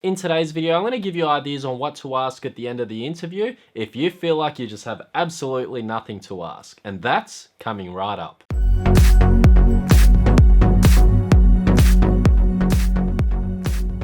In today's video, I'm going to give you ideas on what to ask at the end of the interview if you feel like you just have absolutely nothing to ask. And that's coming right up.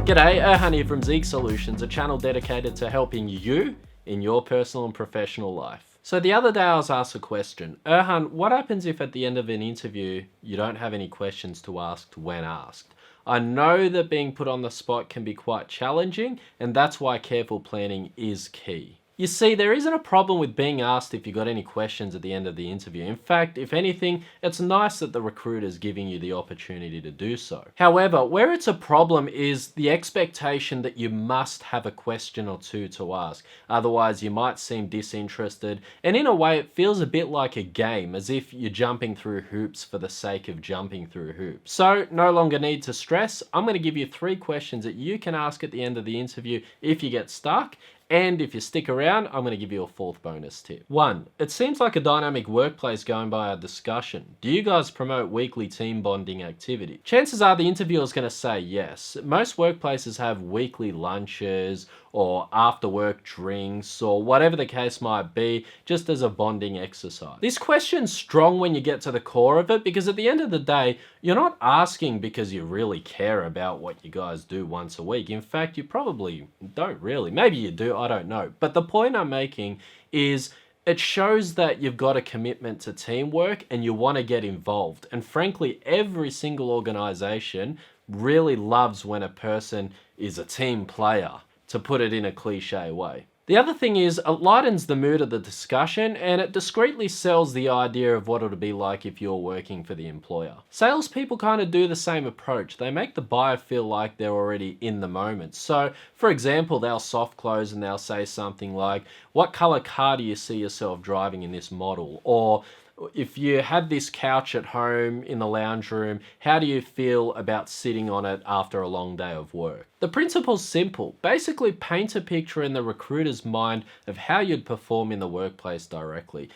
G'day, Erhan here from Zique Solutions, a channel dedicated to helping you in your personal and professional life. So the other day I was asked a question, Erhan, what happens if at the end of an interview you don't have any questions to ask when asked? I know that being put on the spot can be quite challenging, and that's why careful planning is key. You see, there isn't a problem with being asked if you got any questions at the end of the interview. In fact, if anything, it's nice that the recruiter's giving you the opportunity to do so. However, where it's a problem is the expectation that you must have a question or two to ask. Otherwise, you might seem disinterested, and in a way, it feels a bit like a game, as if you're jumping through hoops for the sake of jumping through hoops. So, no longer need to stress. I'm going to give you 3 questions that you can ask at the end of the interview if you get stuck. And if you stick around, I'm going to give you a 4th bonus tip. 1. It seems like a dynamic workplace going by our discussion. Do you guys promote weekly team bonding activity? Chances are the interviewer is going to say yes. Most workplaces have weekly lunches or after work drinks or whatever the case might be, just as a bonding exercise. This question's strong when you get to the core of it, because at the end of the day, you're not asking because you really care about what you guys do once a week. In fact, you probably don't really. Maybe you do, I don't know. But the point I'm making is it shows that you've got a commitment to teamwork and you want to get involved. And frankly, every single organization really loves when a person is a team player, to put it in a cliche way. The other thing is, it lightens the mood of the discussion and it discreetly sells the idea of what it would be like if you're working for the employer. Salespeople kind of do the same approach. They make the buyer feel like they're already in the moment. So, for example, they'll soft close and they'll say something like, what color car do you see yourself driving in this model? Or, if you had this couch at home in the lounge room, how do you feel about sitting on it after a long day of work? The principle's simple. Basically, paint a picture in the recruiter's mind of how you'd perform in the workplace directly.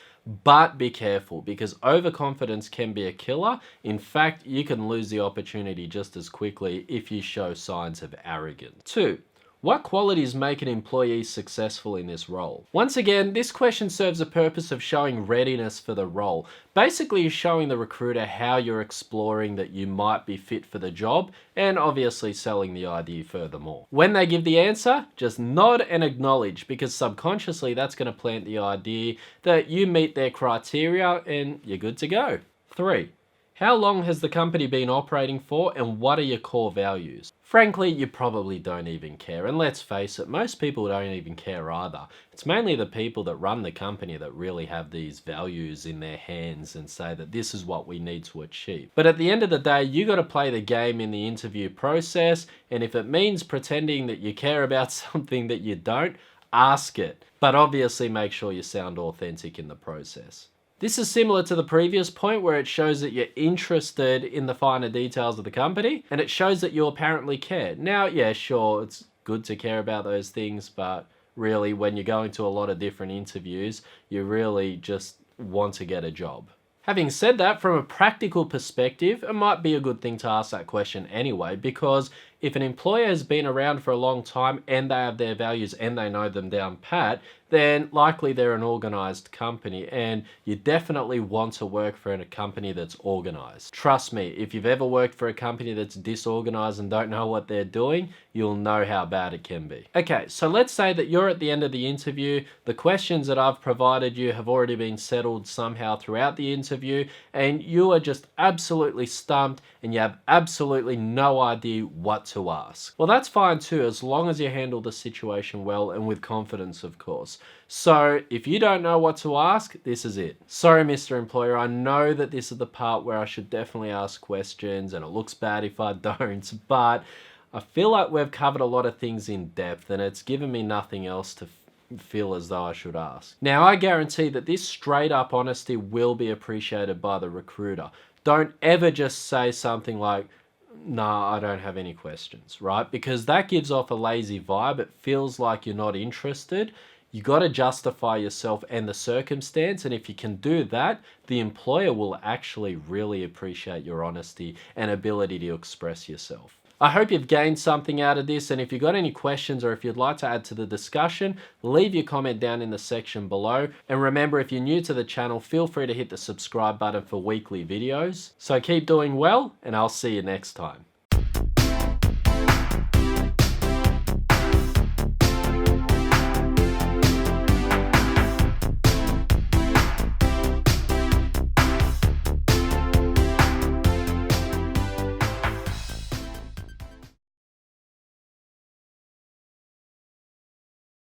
But be careful, because overconfidence can be a killer. In fact, you can lose the opportunity just as quickly if you show signs of arrogance. 2. What qualities make an employee successful in this role? Once again, this question serves the purpose of showing readiness for the role. Basically, you're showing the recruiter how you're exploring that you might be fit for the job, and obviously selling the idea furthermore. When they give the answer, just nod and acknowledge, because subconsciously that's going to plant the idea that you meet their criteria and you're good to go. 3. How long has the company been operating for, and what are your core values? Frankly, you probably don't even care, and let's face it, most people don't even care either. It's mainly the people that run the company that really have these values in their hands and say that this is what we need to achieve. But at the end of the day, you got to play the game in the interview process, and if it means pretending that you care about something that you don't, ask it. But obviously make sure you sound authentic in the process. This is similar to the previous point where it shows that you're interested in the finer details of the company, and it shows that you apparently care. Now, yeah, sure, it's good to care about those things, but really when you're going to a lot of different interviews, you really just want to get a job. Having said that, from a practical perspective, it might be a good thing to ask that question anyway, because if an employer has been around for a long time and they have their values and they know them down pat, then likely they're an organized company, and you definitely want to work for a company that's organized. Trust me, if you've ever worked for a company that's disorganized and don't know what they're doing, you'll know how bad it can be. Okay, so let's say that you're at the end of the interview, the questions that I've provided you have already been settled somehow throughout the interview, and you are just absolutely stumped and you have absolutely no idea what to ask. Well, that's fine too, as long as you handle the situation well and with confidence, of course. So if you don't know what to ask, this is it. Sorry, Mr. Employer, I know that this is the part where I should definitely ask questions and it looks bad if I don't, but I feel like we've covered a lot of things in depth and it's given me nothing else to feel as though I should ask. Now, I guarantee that this straight up honesty will be appreciated by the recruiter. Don't ever just say something like, nah, I don't have any questions, right? Because that gives off a lazy vibe. It feels like you're not interested. You got to justify yourself and the circumstance, and if you can do that, the employer will actually really appreciate your honesty and ability to express yourself. I hope you've gained something out of this, and if you've got any questions or if you'd like to add to the discussion, leave your comment down in the section below. And remember, if you're new to the channel, feel free to hit the subscribe button for weekly videos. So keep doing well, and I'll see you next time.